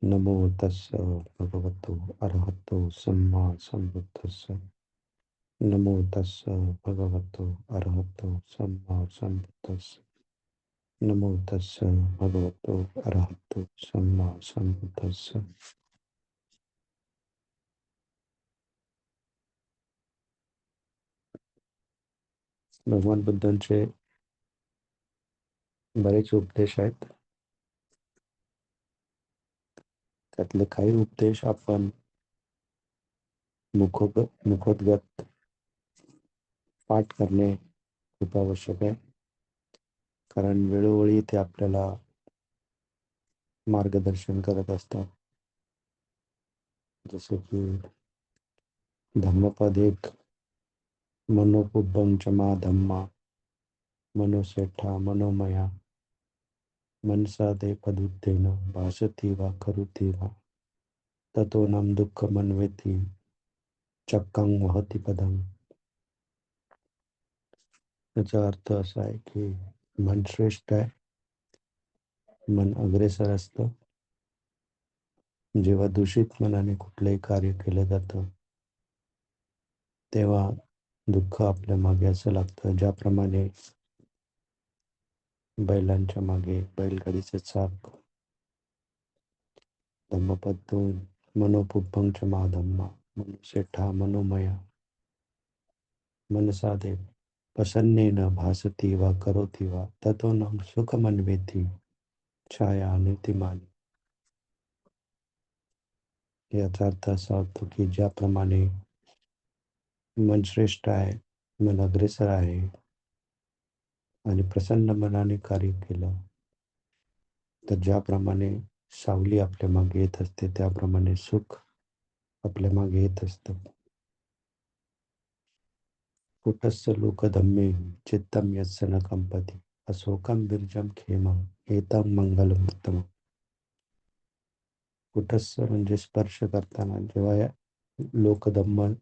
नमो तस्स भगवतो अरहतो सम्मा सम्बुद्धस्स। नमो तस्स भगवतो अरहतो सम्मा सम्बुद्धस्स। नमो तस्स भगवतो अरहतो सम्मा सम्बुद्धस्स। भगवान बुद्धांचे बरेच उपदेश आहेत. त्यातले काही उपदेश आपण मुखोद्गत पाठ करणे खूप आवश्यक आहे. कारण वेळोवेळी ते आपल्याला मार्गदर्शन करत असतात. जसे की धम्मपद 1 मनोपुब्बं च मा धम्मा मनोसेठा मनोमया मनसा ते पदुत्थेन भाषति वा करोति वा ततो नाम दुःखमन्वेति चक्कं वहति पदं. याचा अर्थ असा आहे की मन श्रेष्ठ आहे, मन अग्रेसर असतं. जेव्हा दूषित मनाने कुठलंही कार्य केलं जातं तेव्हा दुःख आपल्या मागे असं लागतं. ज्याप्रमाणे बैलांच्या मागे बैलगाडीचं चाक. धम्मपद 2 मनोपुब्बं च मा धम्मा मनोसेठा मनोमया मनसा ते प्रसन्नेन भासति वा करोति वा ततो नाम सुखमन्वेति छाया नीतिमानी. याचा अर्थ असा होतो की ज्याप्रमाणे मन श्रेष्ठ आहे, मन अग्रेसर आहे आणि प्रसन्न मनाने कार्य केलं तर ज्याप्रमाणे सावली आपल्या मागे येत असते त्याप्रमाणे सुख आपल्या मागे येत असतं. कुटस्स लोकधम्मे चित्तं यस्य न कंपती अशोकं बिरजं खेमं एतं मंगलमुत्तमम्. कुटस्स म्हणजे स्पर्श करताना जेव्हा या लोकधम्म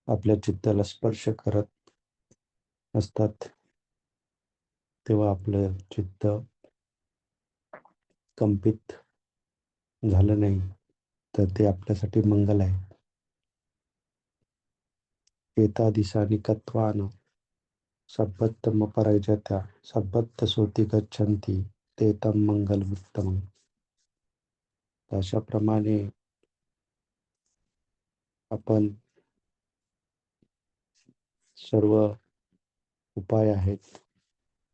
आपल्या चित्ताला स्पर्श करत असतात तेव्हा आपलं चित्त कंपित झालं नाही तर ते आपल्यासाठी मंगल आहे. एतादिशानि कत्वान सब्बत्तम पराजत्या सब्बत्त सोती गच्छन्ति ते तं मंगलमुत्तमम्. अशाप्रमाणे आपण सर्व उपाय आहेत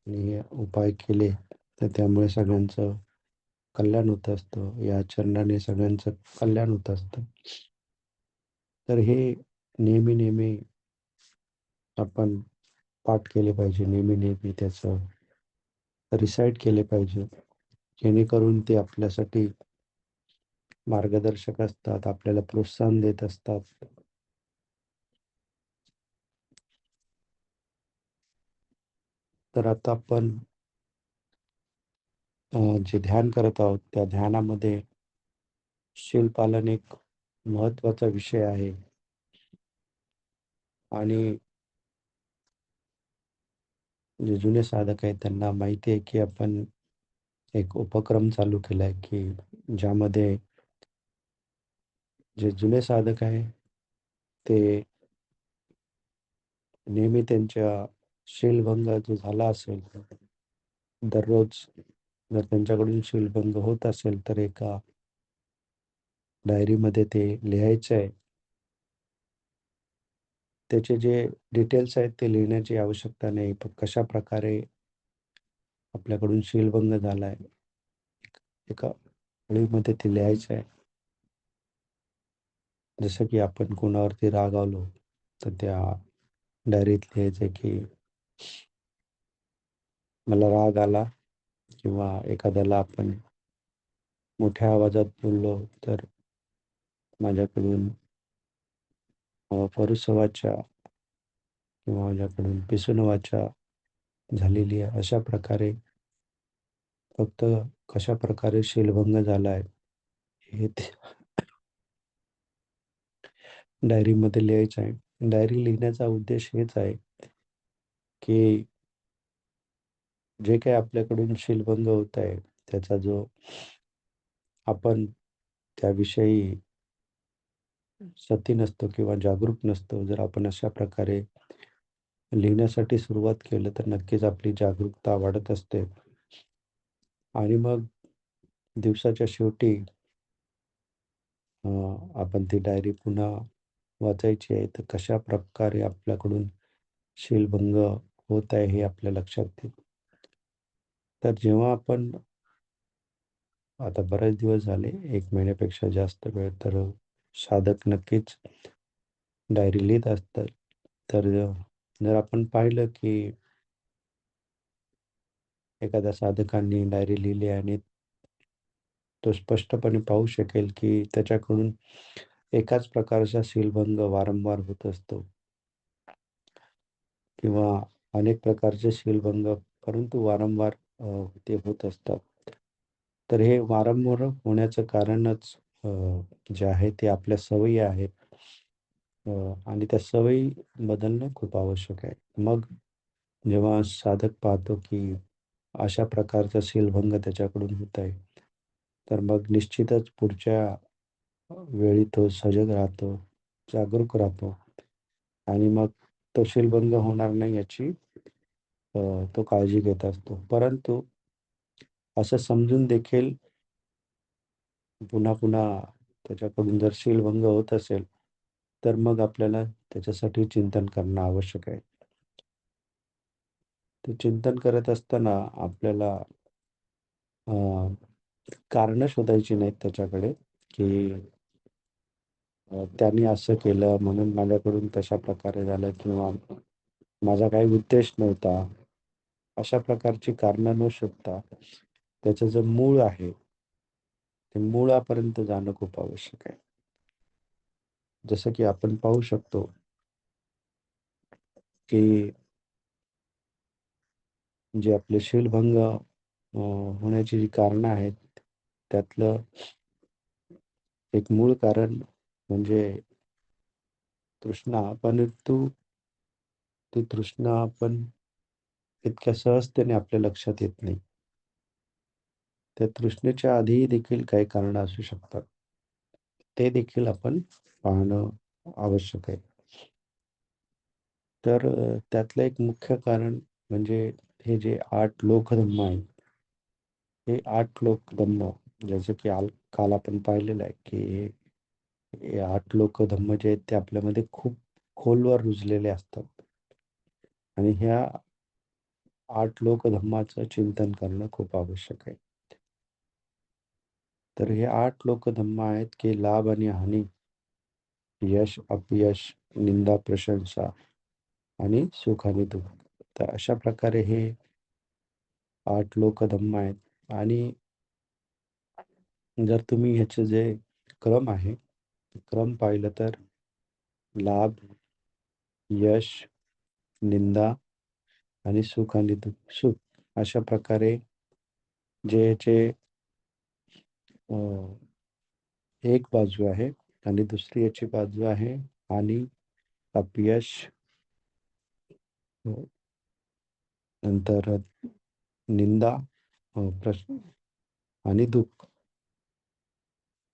आणि हे उपाय केले तर त्यामुळे सगळ्यांचं कल्याण होत असतं. या चरणाने सगळ्यांचं कल्याण होत असतं. तर हे नेहमी नेहमी आपण पाठ केले पाहिजे. नेहमी नेहमी त्याचं रिसाईट केले पाहिजे. जेणेकरून ते आपल्यासाठी मार्गदर्शक असतात, आपल्याला प्रोत्साहन देत असतात. तर आता आपण जे ध्यान करत आहोत त्या ध्यानामध्ये शीलपालन एक महत्वाचा विषय आहे. आणि जे जुने साधक आहेत त्यांना माहिती आहे की आपण एक उपक्रम चालू केलाय की ज्यामध्ये जे जुने साधक आहे ते नेहमी त्यांच्या शीलभंग जो झाला असेल दररोज जर त्यांच्याकडून शीलभंग होत असेल तर एका डायरीमध्ये ते लिहायचं आहे. त्याचे जे डिटेल्स आहेत ते लिहिण्याची आवश्यकता नाही. पण कशा प्रकारे आपल्याकडून शीलभंग झालाय एका ओळीमध्ये ते लिहायचं आहे. जसं की आपण कोणावरती रागावलो तर त्या डायरीत लिहायचं की मला राग आला किंवा एखाद्याला आपण मोठ्या आवाजात बोललो तर माझ्याकडून परुसवाचा किंवा माझ्याकडून पिसून वाचा झालेली आहे. अशा प्रकारे फक्त कशा प्रकारे शीलभंग झालाय हे ते डायरीमध्ये लिहायचं आहे. डायरी लिहिण्याचा उद्देश हेच आहे की जे काही आपल्याकडून शीलभंग होत आहे त्याचा जो आपण त्याविषयी सती नसतो किंवा जागरूक नसतो. जर आपण अशा प्रकारे लिहिण्यासाठी सुरुवात केलं तर नक्कीच आपली जागरूकता वाढत असते. आणि मग दिवसाच्या शेवटी आपण ती डायरी पुन्हा वाचायची आहे, तर कशा प्रकारे आपल्याकडून शीलभंग होत आहे हे आपल्या लक्षात येईल. तर जेव्हा आपण आता बरेच दिवस झाले, 1 महिन्यापेक्षा जास्त वेळ, तर साधक नक्कीच डायरी लिहित असतात. तर जर आपण पाहिलं की एखाद्या साधकांनी डायरी लिहिली आणि तो स्पष्टपणे पाहू शकेल की त्याच्याकडून एकाच प्रकारचा शीलभंग वारंवार होत असतो किंवा अनेक प्रकारचे शीलभंग परंतु वारंवार ते होत असतात. तर हे वारंवार होण्याचं कारणच अ, जे आहे ते आपल्या सवयी आहेत. अ, आणि त्या सवयी बदलणं खूप आवश्यक आहे. मग जेव्हा साधक पाहतो की अशा प्रकारचा शीलभंग त्याच्याकडून होत आहे, तर मग निश्चितच पुढच्या वेळी तो सजग राहतो, जागरूक राहतो आणि मग तो शीलभंग होणार नाही याची तो काळजी घेत असतो. परंतु असं समजून देखील पुन्हा-पुन्हा त्याच्याकडून जर शीलभंग होत असेल, तर मग आपल्याला त्याच्यासाठी चिंतन करणं आवश्यक आहे. ते चिंतन करत असताना आपल्याला अ, कारणं शोधायची नाहीत त्याच्याकडे, की त्याने असं केलं म्हणून माझ्याकडून तशा प्रकारे झालं किंवा माझा काही उद्देश नव्हता. अशा प्रकारची कारणं न शोधता त्याचं जे मूळ आहे, ते मुळापर्यंत जाणं खूप आवश्यक आहे. जसं की आपण पाहू शकतो, की जे आपले शीलभंग होण्याची जी कारणं आहेत, त्यातलं एक मूळ कारण म्हणजे तृष्णा. परंतु ती तृष्णा आपण इतक्या सहजतेने आपल्या लक्षात येत नाही. त्या तृष्णेच्या आधीही देखील काही कारणं असू शकतात. ते देखील आपण पाहणं आवश्यक आहे. तर त्यातलं एक मुख्य कारण म्हणजे हे जे 8 लोकधर्म आहेत, हे 8 लोकधर्म जसं की काल आपण पाहिलेलं आहे, की हे 8 लोकधर्म जे आहेत ते आपल्यामध्ये खूप खोलवर रुजलेले असतात आणि ह्या 8 लोकधर्माचं चिंतन करणं खूप आवश्यक आहे. तर हे 8 लोकधर्म आहेत, की लाभ आणि हानी, यश, अपयश, निंदा, प्रशंसा आणि सुख आणि दुःख. तर अशा प्रकारे हे 8 लोकधर्म आहेत आणि जर तुम्ही ह्याचे जे क्रम आहे, क्रम पाहिलं तर लाभ, यश, निंदा आणि सुख आणि दुःख. सुख अशा प्रकारे जे याचे अ, एक बाजू आहे आणि दुसरी याची बाजू आहे हानी, अपयश, नंतर निंदा, प्रश्न आणि दुःख.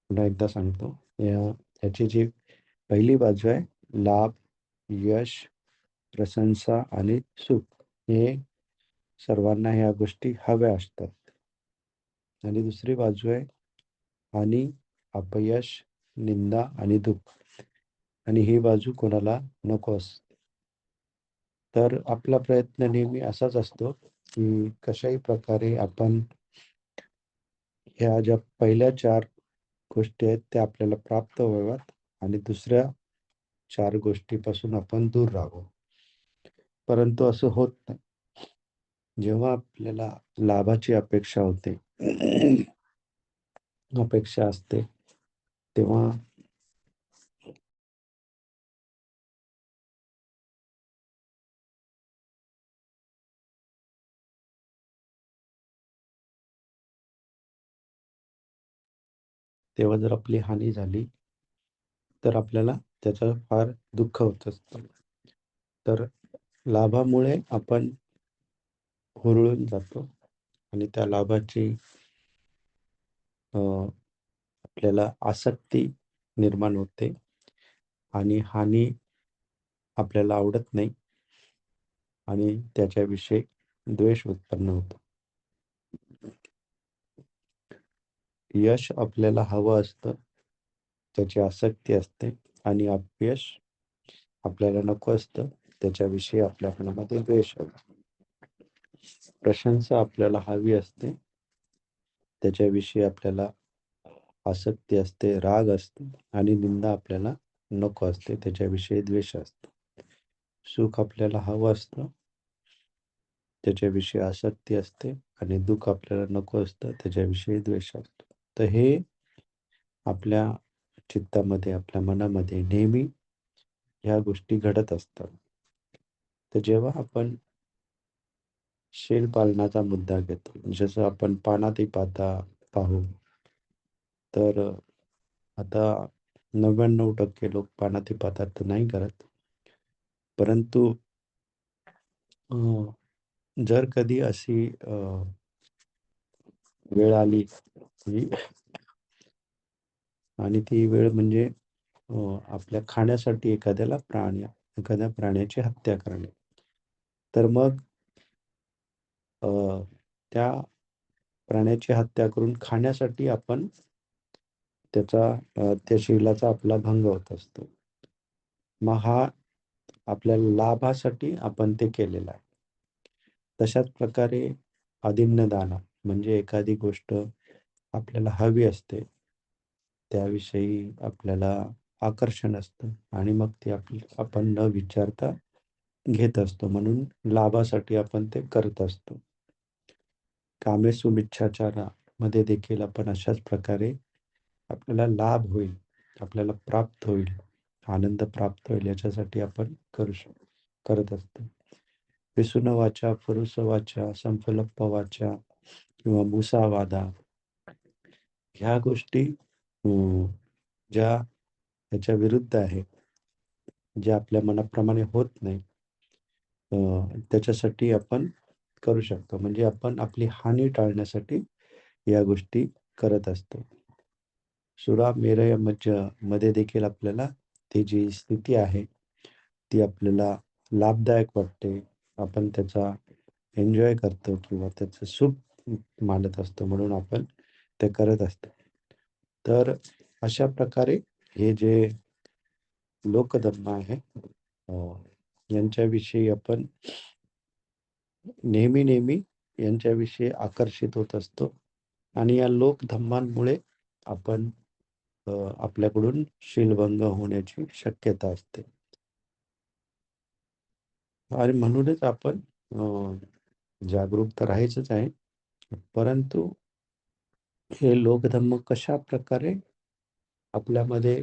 पुन्हा एकदा सांगतो. याची जी पहिली बाजू आहे लाभ, यश, प्रशंसा आणि सुख. हे सर्वांना ह्या गोष्टी हव्या असतात. आणि दुसरी बाजू आहे हानी, अपयश, निंदा आणि दुःख. आणि ही बाजू कोणाला नको असते. तर आपला प्रयत्न नेहमी असाच असतो, की कशाही प्रकारे आपण ह्या ज्या पहिल्या 4 गोष्टी आहेत त्या आपल्याला प्राप्त व्हाव्यात आणि दुसऱ्या 4 गोष्टीपासून आपण दूर राहावं. परंतु असं होत नाही. जेव्हा आपल्याला लाभाची अपेक्षा होते, अपेक्षा असते, तेव्हा तेव्हा जर आपली हानी झाली, तर आपल्याला त्याचं फार दुःख होत असतं. तर लाभामुळे आपण हुरळून जातो आणि त्या लाभाची आपल्याला आसक्ती निर्माण होते आणि हानी आपल्याला आवडत नाही आणि त्याच्याविषयी द्वेष उत्पन्न होतो. यश आपल्याला हवं असतं, त्याची आसक्ती असते आणि अपयश आपल्याला नको असतं, त्याच्याविषयी आपल्या मनामध्ये द्वेष असतो. प्रशंसा आपल्याला हवी असते, त्याच्याविषयी आपल्याला आसक्ती असते, राग असतो आणि निंदा आपल्याला नको असते, त्याच्याविषयी द्वेष असतो. सुख आपल्याला हवं असतं, त्याच्याविषयी आसक्ती असते आणि दुःख आपल्याला नको असतं, त्याच्याविषयी द्वेष असतो. तर हे आपल्या चित्तामध्ये, आपल्या मनामध्ये नेहमी ह्या गोष्टी घडत असतात. तर जेव्हा आपण शेळपालनाचा मुद्दा घेतो, जसं आपण पानाती पाहता पाहू, तर आता 99% लोक पानाती पाहतात तर नाही करत. परंतु अ, जर कधी अशी वेळ आली की आणि ती वेळ म्हणजे आपल्या खाण्यासाठी एखाद्या प्राण्याची हत्या करणे. तर मग अ, त्या प्राण्याची हत्या करून खाण्यासाठी आपण त्या शीलाचा आपला भंग होत असतो. मग हा आपल्या लाभासाठी आपण ते केलेलं आहे. तशाच प्रकारे अदिन्नदान म्हणजे एखादी गोष्ट आपल्याला हवी असते, त्याविषयी आपल्याला आकर्षण असतं आणि मग ते आपण न विचारता घेत असतो. म्हणून लाभासाठी आपण ते करत असतो. कामेसुमिच्छाचारामध्ये देखील आपण अशाच प्रकारे आपल्याला लाभ होईल, आपल्याला प्राप्त होईल, आनंद प्राप्त होईल याच्यासाठी आपण करत असतो. पिसुन वाचा, पुरुष वाचा, संफलप्प वाचा किंवा मुसावादा ह्या गोष्टी ज्या त्याच्या विरुद्ध आहे, जे आपल्या मनाप्रमाणे होत नाही, त्याच्यासाठी आपण करू शकतो. म्हणजे आपण आपली हानी टाळण्यासाठी या गोष्टी करत असतो. सुरा मेरय मज्ज मध्ये देखील आपल्याला ती जी स्थिती आहे, ती आपल्याला लाभदायक वाटते. आपण त्याचा एन्जॉय करतो किंवा त्याचं सुख मानत असतो म्हणून आपण ते करत असतो. तर अशा प्रकारे हे जे लोकधर्म आहे यांच्याविषयी आपण नेहमी यांच्याविषयी आकर्षित होत असतो आणि या लोकधर्मांमुळे आपण आपल्याकडून शीलभंग होण्याची शक्यता असते. आणि म्हणूनच आपण जागरूक तर राहायचंच आहे. परंतु हे लोकधर्म कशा प्रकारे आपल्यामध्ये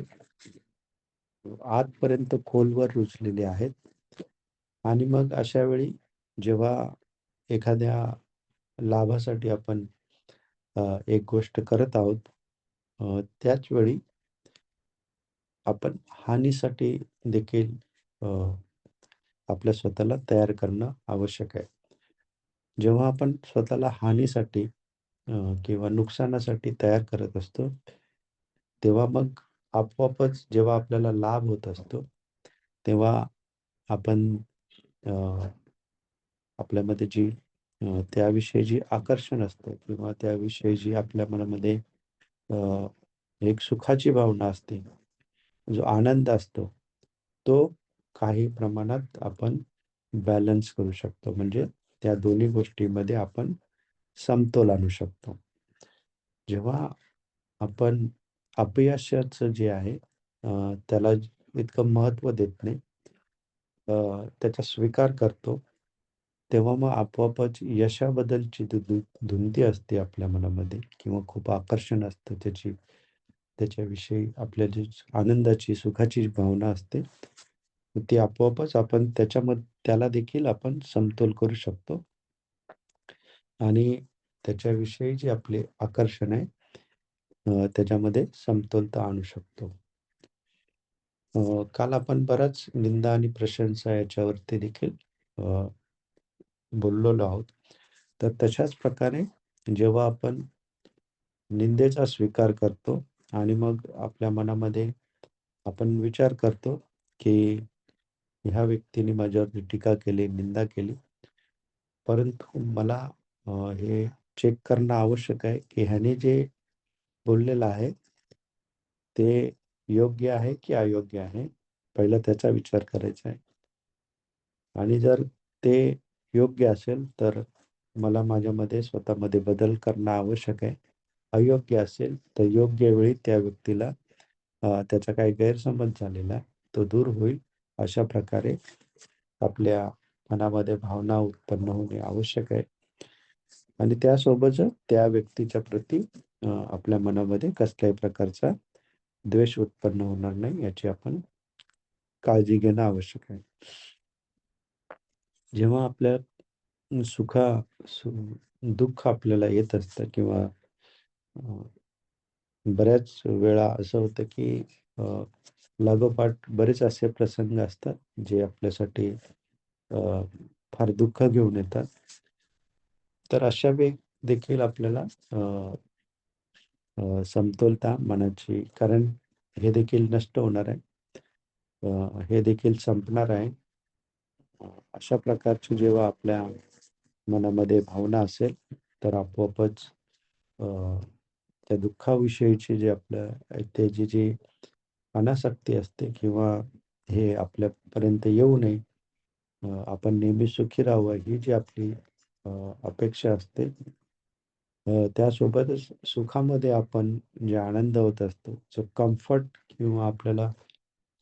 आजपर्यंत खोलवर रुजलेले आहेत आणि मग अशा वेळी जेव्हा एखाद्या लाभासाठी आपण एक गोष्ट करत आहोत, त्याच वेळी आपण हानीसाठी देखील आपल्या स्वतःला तयार करणं आवश्यक आहे. जेव्हा आपण स्वतःला हानीसाठी किंवा नुकसानासाठी तयार करत असतो, तेव्हा मग आपोआपच जेव्हा आपल्याला लाभ होत असतो, तेव्हा आपण अ, आपल्यामध्ये जी त्याविषयी जी आकर्षण असतं किंवा त्याविषयी जी आपल्या मनामध्ये अ, एक सुखाची भावना असते, जो आनंद असतो, तो काही प्रमाणात आपण बॅलन्स करू शकतो. म्हणजे त्या दोन्ही गोष्टींमध्ये आपण समतोल आणू शकतो. जेव्हा आपण अपयशाचं जे आहे त्याला इतकं महत्त्व देत नाही, त्याचा स्वीकार करतो, तेव्हा मग आपोआपच यशाबद्दलची धुंदी असते आपल्या मनामध्ये किंवा खूप आकर्षण असतं त्याच्याविषयी आपल्या जी आनंदाची, सुखाची भावना असते, ती आपोआपच आपण त्याला देखील आपण समतोल करू शकतो आणि त्याच्याविषयी जे आपले आकर्षण आहे त्याच्यामध्ये समतोलता आणू शकतो. काल आपण बराच निंदा आणि प्रशंसा याच्यावरती देखील अ, बोललेलो आहोत. तर तशाच प्रकारे जेव्हा आपण निंदेचा स्वीकार करतो आणि मग आपल्या मनामध्ये आपण विचार करतो, की ह्या व्यक्तीने माझ्यावरती टीका केली, निंदा केली. परंतु मला हे चेक करणं आवश्यक आहे, की ह्याने जे बोललेलं आहे, ते योग्य आहे की अयोग्य आहे? पहिला त्याचा विचार करायचा आहे. आणि जर ते योग्य असेल, तर मला माझ्यामध्ये स्वतःमध्ये बदल करणं आवश्यक आहे. अयोग्य असेल, तर योग्य वेळी त्या व्यक्तीला त्याचा काही गैरसमज झालेला आहे, तो दूर होईल. अशा प्रकारे आपल्या मनामध्ये भावना उत्पन्न होणे आवश्यक आहे. आणि त्यासोबतच त्या व्यक्तीच्या प्रती आपल्या मनामध्ये कसल्याही प्रकारचा द्वेष उत्पन्न होणार नाही, याची आपण काळजी घेणं आवश्यक आहे. जेव्हा आपल्या सुखा सु दुःख आपल्याला येत असतं किंवा अ, बऱ्याच वेळा असं होतं, की अ, लागोपाठ बरेच असे प्रसंग असतात, जे आपल्यासाठी अ, फार दुःख घेऊन येतात. तर अशा वेळी देखील आपल्याला समतोलता मनाची, कारण हे देखील नष्ट होणार आहे. हे देखील संपणार आहे. अशा प्रकारची जेव्हा आपल्या मनामध्ये भावना असेल, तर आपोआपच अ, त्या दुःखाविषयीची जी त्याची जी अनासक्ती असते किंवा हे आपल्यापर्यंत येऊ नये, आपण नेहमी सुखी राहावं ही जी आपली अ, अपेक्षा असते, त्यासोबतच सुखामध्ये आपण जे आनंद होत असतो, जो कम्फर्ट किंवा आपल्याला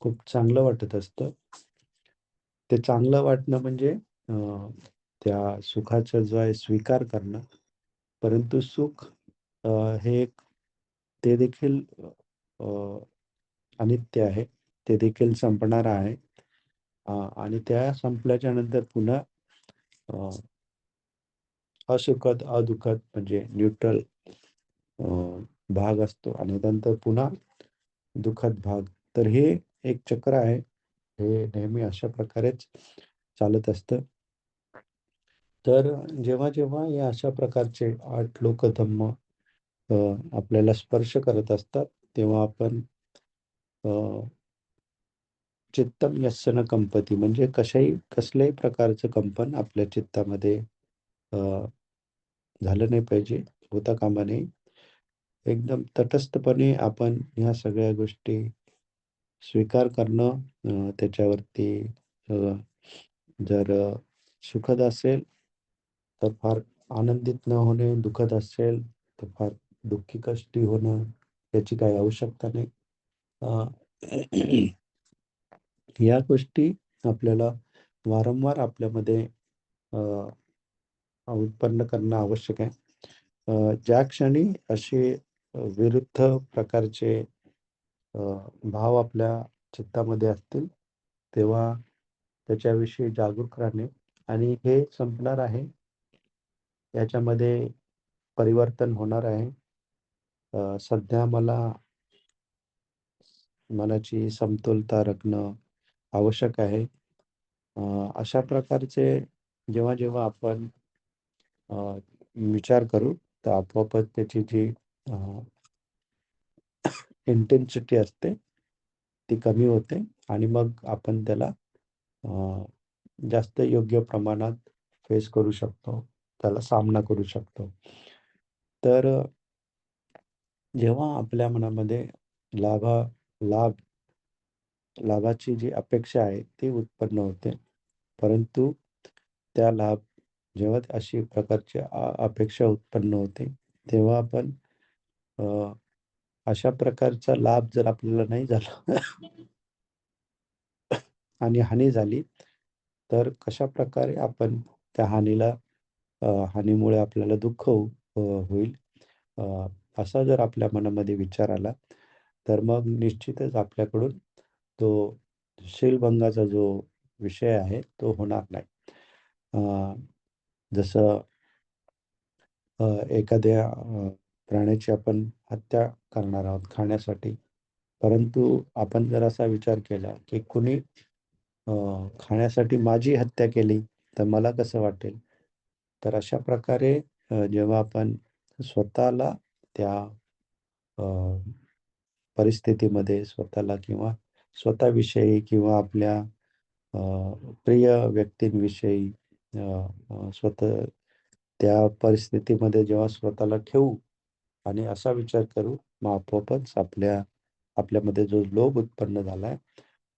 खूप चांगलं वाटत असतं, ते चांगलं वाटणं म्हणजे अ, त्या सुखाचा जो आहे स्वीकार करणं. परंतु सुख अ, हे एक ते देखील अ, अनित्य आहे. ते देखील संपणारं आहे. आणि त्या संपल्याच्या नंतर पुन्हा अ, असुखद, अदुःखद म्हणजे न्यूट्रल भाग असतो आणि नंतर पुन्हा दुःखद भाग. तर हे एक चक्र आहे. हे नेहमी अशा प्रकारेच चालत असतं. तर जेव्हा-जेव्हा हे अशा प्रकारचे 8 लोकधर्म अ, आपल्याला स्पर्श करत असतात, तेव्हा आपण अ, चित्तम यस्य न कंपती म्हणजे कसल्याही प्रकारचं कंपन आपल्या चित्तामध्ये अ, झालं नाही पाहिजे, होता कामा नये. एकदम तटस्थपणे आपण ह्या सगळ्या गोष्टी स्वीकार करणं, त्याच्यावरती अ, जर सुखद असेल, तर फार आनंदित न होणे, दुःखद असेल, तर फार दुःखी कष्टी होणं, याची काही आवश्यकता नाही. अ, या गोष्टी आपल्याला वारंवार आपल्यामध्ये अ, उत्पन्न करणं आवश्यक आहे. ज्या क्षणी असे विरुद्ध प्रकारचे अ, भाव आपल्या चित्तामध्ये असतील, तेव्हा त्याच्याविषयी जागरूक राहणे आणि हे संपणार आहे. याच्यामध्ये परिवर्तन होणार आहे. सध्या मला मनाची समतोलता राखणं आवश्यक आहे. अशा प्रकारचे जेव्हा-जेव्हा आपण अ, विचार करू, तर आपोआपच त्याची जी इंटेन्सिटी असते, ती कमी होते आणि मग आपण त्याला अ, जास्त योग्य प्रमाणात फेस करू शकतो. त्याला सामना करू शकतो. तर जेव्हा आपल्या मनामध्ये लाभा लाभ लाभाची जी अपेक्षा आहे, ती उत्पन्न होते. परंतु त्या लाभ जेव्हा अशी प्रकारची अपेक्षा उत्पन्न होते, तेव्हा आपण अ, अशा प्रकारचा लाभ जर आपल्याला नाही झाला आणि हानी झाली, तर कशाप्रकारे आपण त्या हानीमुळे आपल्याला दुःख होईल, अ, असा जर आपल्या मनामध्ये विचार आला, तर मग निश्चितच आपल्याकडून तो शीलभंगाचा जो विषय आहे, तो होणार नाही. अ, जसं एखाद्या प्राण्याची आपण हत्या करणार आहोत खाण्यासाठी. परंतु आपण जर असा विचार केला, की कुणी अ, खाण्यासाठी माझी हत्या केली, तर मला कसं वाटेल? तर अशा प्रकारे जेव्हा आपण स्वतःला त्या अ, परिस्थितीमध्ये स्वतःला किंवा स्वतःविषयी किंवा आपल्या अ, प्रिय व्यक्तींविषयी अ, स्वतः त्या परिस्थितीमध्ये जेव्हा स्वतःला ठेवू आणि असा विचार करू, मग आपोआपच आपल्यामध्ये जो लोभ उत्पन्न झालाय,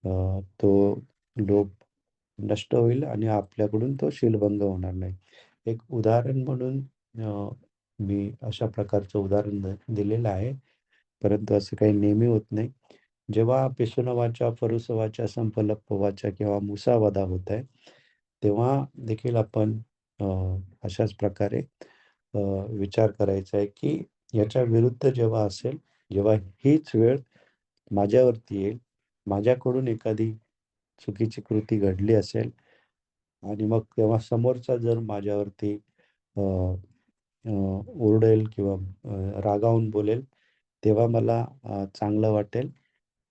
तो लोभ नष्ट होईल आणि आपल्याकडून तो शीलभंग होणार नाही. एक उदाहरण म्हणून अ, मी अशा प्रकारचं उदाहरण दिलेलं आहे, परंतु असं काही नेहमी होत नाही. जेव्हा पिसुन वाचा फरुस वाचा संपलप्प वाचा किंवा मुसावादा होत आहे, तेव्हा देखील आपण अ, अशाच प्रकारे अ, विचार करायचा आहे, की याच्या विरुद्ध जेव्हा असेल, जेव्हा हीच वेळ माझ्यावरती येईल, माझ्याकडून एखादी चुकीची कृती घडली असेल आणि मग तेव्हा समोरचा जर माझ्यावरती अ, अ, ओरडेल किंवा रागावून बोलेल, तेव्हा मला चांगलं वाटेल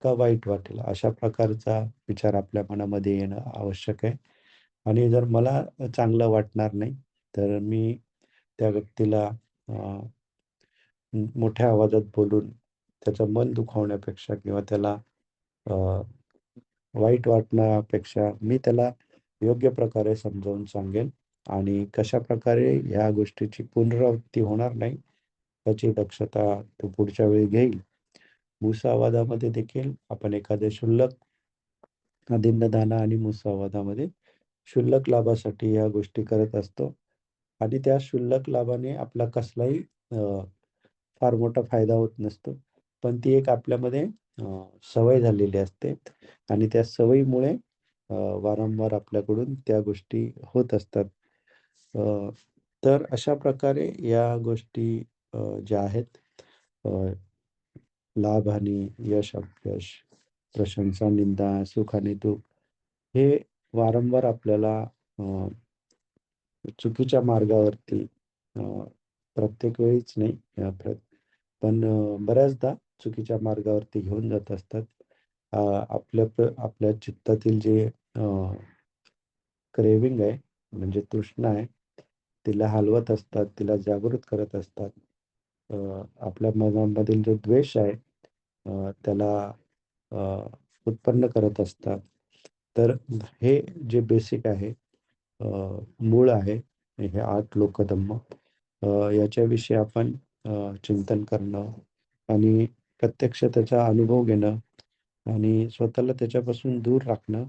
का वाईट वाटेल? अशा प्रकारचा विचार आपल्या मनामध्ये येणं आवश्यक आहे. आणि जर मला चांगलं वाटणार नाही, तर मी त्या व्यक्तीला मोठ्या आवाजात बोलून त्याचं मन दुखावण्यापेक्षा किंवा त्याला अ, वाईट वाटण्यापेक्षा मी त्याला योग्य प्रकारे समजावून सांगेन आणि कशाप्रकारे ह्या गोष्टीची पुनरावृत्ती होणार नाही, याची दक्षता तो पुढच्या वेळी घेईल. भूसंवादामध्ये देखील आपण एखादे क्षुल्लक अदिन्नदाना आणि मुसावादामध्ये क्षुल्लक लाभासाठी या गोष्टी करत असतो आणि त्या क्षुल्लक लाभाने आपला कसलाही फार मोठा फायदा होत नसतो. पण ती एक आपल्यामध्ये सवय झालेली असते आणि त्या सवयीमुळे वारंवार आपल्याकडून त्या गोष्टी होत असतात. अ, तर अशा प्रकारे या गोष्टी ज्या आहेत, अ, लाभ आणि यश, अपयश, प्रशंसा, निंदा, सुख आणि दुःख हे वारंवार आपल्याला चुकीच्या मार्गावरती अ, प्रत्येक वेळीच नाही पण बऱ्याचदा चुकीच्या मार्गावरती घेऊन जात असतात. आपल्या चित्तातील जे क्रेव्हिंग आहे, म्हणजे तृष्णा आहे, तिला हलवत असतात, तिला जागृत करत असतात. अ, आपल्या मनामधील जो द्वेष आहे त्याला अ, उत्पन्न करत असतात. तर हे जे बेसिक आहे, अ, मूळ आहे, हे 8 लोकधर्म. याच्याविषयी आपण चिंतन करणं आणि प्रत्यक्ष त्याचा अनुभव घेणं आणि स्वतःला त्याच्यापासून दूर राखणं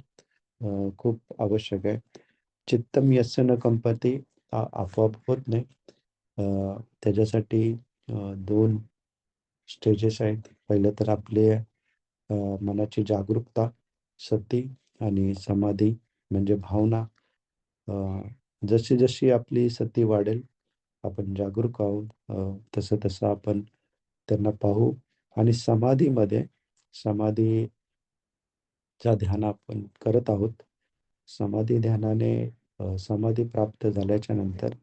खूप आवश्यक आहे. चित्तम यस्य न कंपते आपोआप होत नाही. त्याच्यासाठी 2 स्टेजेस आहेत. पहिलं तर आपले मनाची जागरूकता, सती आणि समाधी म्हणजे भावना. अ, जशी-जशी आपली सती वाढेल, आपण जागरूक आहोत, तसं-तसं आपण त्यांना पाहू आणि समाधीच्या ध्यान आपण करत आहोत. समाधी ध्यानाने समाधी प्राप्त झाल्याच्या नंतर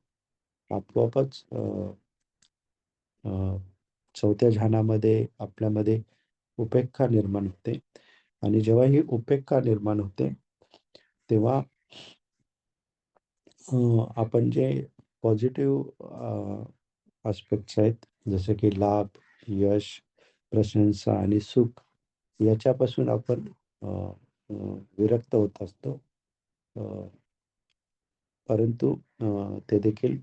आपोआपच अ, चौथ्या ध्यानामध्ये आपल्यामध्ये उपेक्षा निर्माण होते आणि जेव्हा ही उपेक्षा निर्माण होते, तेव्हा आपण जे पॉझिटिव्ह आस्पेक्ट्स आहेत, जसे की लाभ, यश, प्रशंसा आणि सुख याच्यापासून आपण अ, अ, विरक्त होत असतो. अ, परंतु ते देखील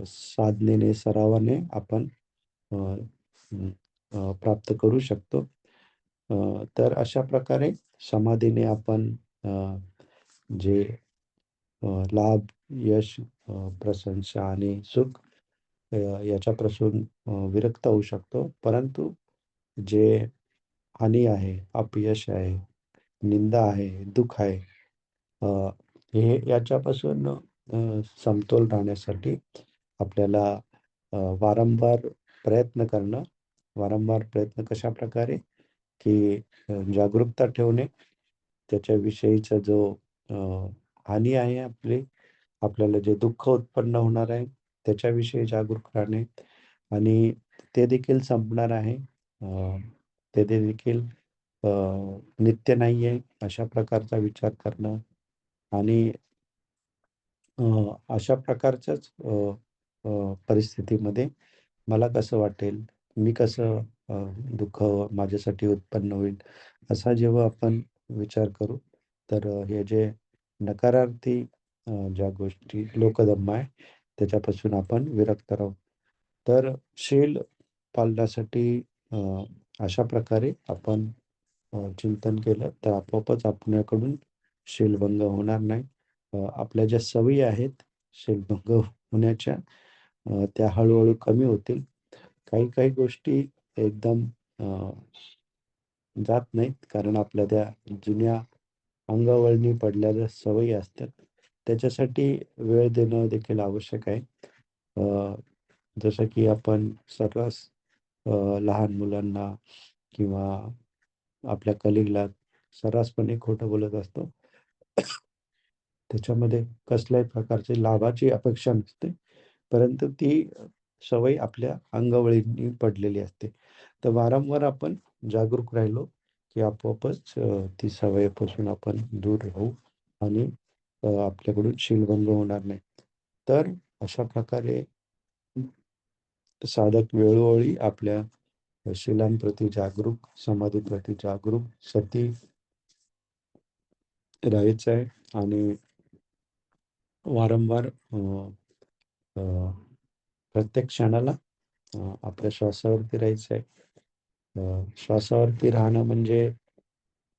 साधनेने, सरावाने आपण अ, अं, प्राप्त करू शकतो. तर अशा प्रकारे समाधीने आपण अ, जे लाभ, यश, प्रशंसा आणि सुख याच्यापासून विरक्त होऊ शकतो. परंतु जे हानी आहे, अपयश आहे, निंदा आहे, दुःख आहे, अ, हे याच्यापासून समतोल राहण्यासाठी आपल्याला वारंवार प्रयत्न करणं. वारंवार प्रयत्न कशाप्रकारे? की जागरूकता ठेवणे, त्याच्याविषयीचा जो अ, हानी आहे आपल्याला जे दुःख उत्पन्न होणार आहे, त्याच्याविषयी जागरूक राहणे आणि ते देखील संपणार आहे. ते देखील अ, नित्य नाही आहे, अशा प्रकारचा विचार करणं आणि अशा प्रकारच्याच परिस्थितीमध्ये मला कसं वाटेल, मी कसं दुःख माझ्यासाठी उत्पन्न होईल. असा जेव्हा आपण विचार करू, तर हे जे नकारार्थी ज्या गोष्टी लोकधर्म आहे, त्याच्यापासून आपण विरक्त राहू. तर शील पालनासाठी अ, अशा प्रकारे आपण चिंतन केलं तर आपोआपच आपल्याकडून शीलभंग होणार नाही. आपल्या ज्या सवयी आहेत शीलभंग होण्याच्या, त्या हळू-हळू कमी होतील. काही-काही गोष्टी एकदम अ, जात नाहीत, कारण आपल्या त्या जुन्या अंगवळणी पडलेल्या सवयी असतात. त्याच्यासाठी वेळ देणं देखील आवश्यक आहे. अ, जसं की आपण सर्रास लहान मुलांना किंवा आपल्या कलीगला सर्रासपणे खोटं बोलत असतो. त्याच्यामध्ये कसल्याही प्रकारची लाभाची अपेक्षा नसते. परंतु ती सवय आपल्या अंगवळणी पडलेली असते. तर वारंवार आपण जागरूक राहिलो, की आपोआपच ती सवयीपासून आपण दूर राहू आणि आपल्याकडून शीलभंग होणार नाही. तर अशा प्रकारे साधक वेळोवेळी आपल्या शीलांप्रती जागरूक, समाधीप्रती जागरूक, सती राहायचं आहे आणि वारंवार अ, प्रत्येक क्षणाला आपल्या श्वासावरती राहायचं आहे. श्वासावरती राहणं म्हणजे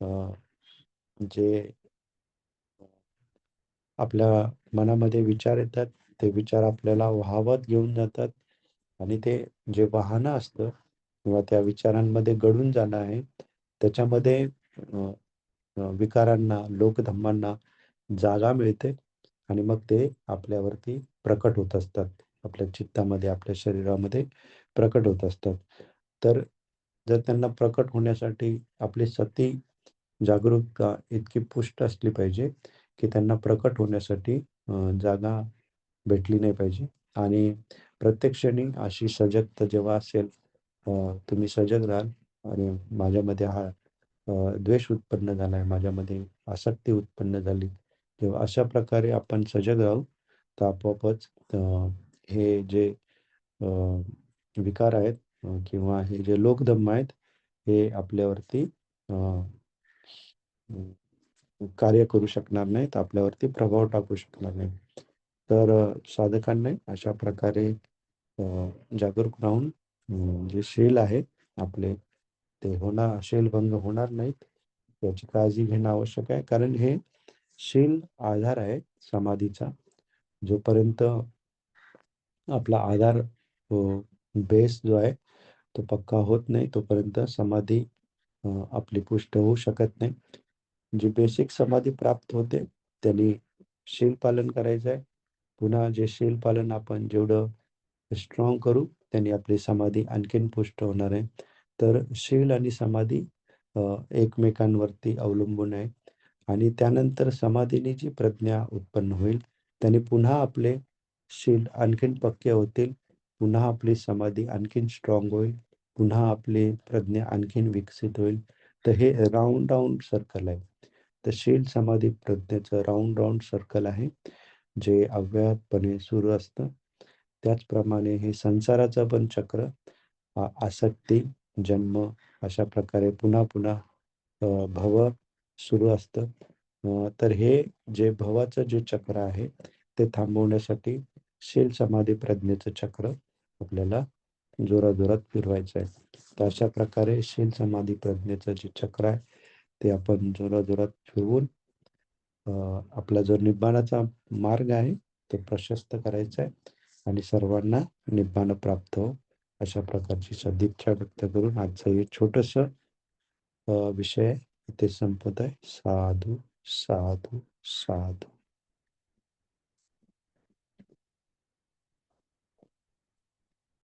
अ, जे आपल्या मनामध्ये विचार येतात, ते विचार आपल्याला वाहवत घेऊन जातात आणि ते जे वाहनं असतं किंवा त्या विचारांमध्ये गढून जाणं आहे, त्याच्यामध्ये अ, विकारांना, लोकधर्मांना जागा मिळते आणि मग ते आपल्यावरती प्रकट होत असतात. आपल्या चित्तामध्ये, आपल्या शरीरामध्ये प्रकट होत असतात. तर जर त्यांना प्रकट होण्यासाठी आपली सती जागरूकता इतकी पुष्ट असली पाहिजे, की त्यांना प्रकट होण्यासाठी जागा भेटली नाही पाहिजे आणि प्रत्येक क्षणी अशी सजगता जेव्हा असेल, अ, तुम्ही सजग राहाल आणि माझ्यामध्ये हा द्वेष उत्पन्न झालाय, माझ्यामध्ये आसक्ती उत्पन्न झाली. तेव्हा अशा प्रकारे आपण सजग राहू, तर आपोआपच हे जे अ, विकार आहेत किंवा हे जे लोकधर्म आहेत, हे आपल्यावरती अ, कार्य करू शकणार नाहीत, आपल्यावरती प्रभाव टाकू शकणार नाहीत. तर साधकांनी अशा प्रकारे अ, जागरूक राहून जे शील आहे आपले, ते शीलभंग होणार नाहीत, याची काळजी घेणं आवश्यक आहे. कारण हे शील आधार आहे समाधीचा. जोपर्यंत आपला आधार बेस जो आहे, तो पक्का होत नाही, तोपर्यंत समाधी आपली पुष्ट होऊ शकत नाही. जी बेसिक समाधी प्राप्त होते, त्यांनी शील पालन करायचं आहे. पुन्हा जे शील पालन आपण जेवढं स्ट्राँग करू, त्यांनी आपली समाधी आणखीन पुष्ट होणार आहे. तर शील आणि समाधी अ, एकमेकांवरती अवलंबून आहे आणि त्यानंतर समाधीने जी प्रज्ञा उत्पन्न होईल, त्याने पुन्हा आपले शील आणखीन पक्के होतील. पुन्हा आपली समाधी आणखीन स्ट्राँग होईल. पुन्हा आपली प्रज्ञा आणखीन विकसित होईल. तर हे राउंड राउंड सर्कल आहे. तर शील, समाधी, प्रज्ञेचं राउंड राउंड सर्कल आहे, जे अव्याहतपणे सुरू असतं. त्याचप्रमाणे हे संसाराचं पण चक्र, आसक्ती, जन्म अशा प्रकारे पुन्हा-पुन्हा भव सुरू असतं. तर हे जे भवाचं जे चक्र आहे, ते थांबवण्यासाठी शील, समाधी, प्रज्ञेचं चक्र आपल्याला जोराजोरात फिरवायचं आहे. तर अशा प्रकारे शील, समाधी, प्रज्ञेचं जे चक्र आहे, ते आपण जोराजोरात फिरवून अ, आपला जो निब्बाणाचा मार्ग आहे, तो प्रशस्त करायचा आहे आणि सर्वांना निब्बाण प्राप्त हो, अशा प्रकारची सदिच्छा व्यक्त करून आजचं हे छोटंसं विषय इथे संपत आहे. साधू, साधू, साधू.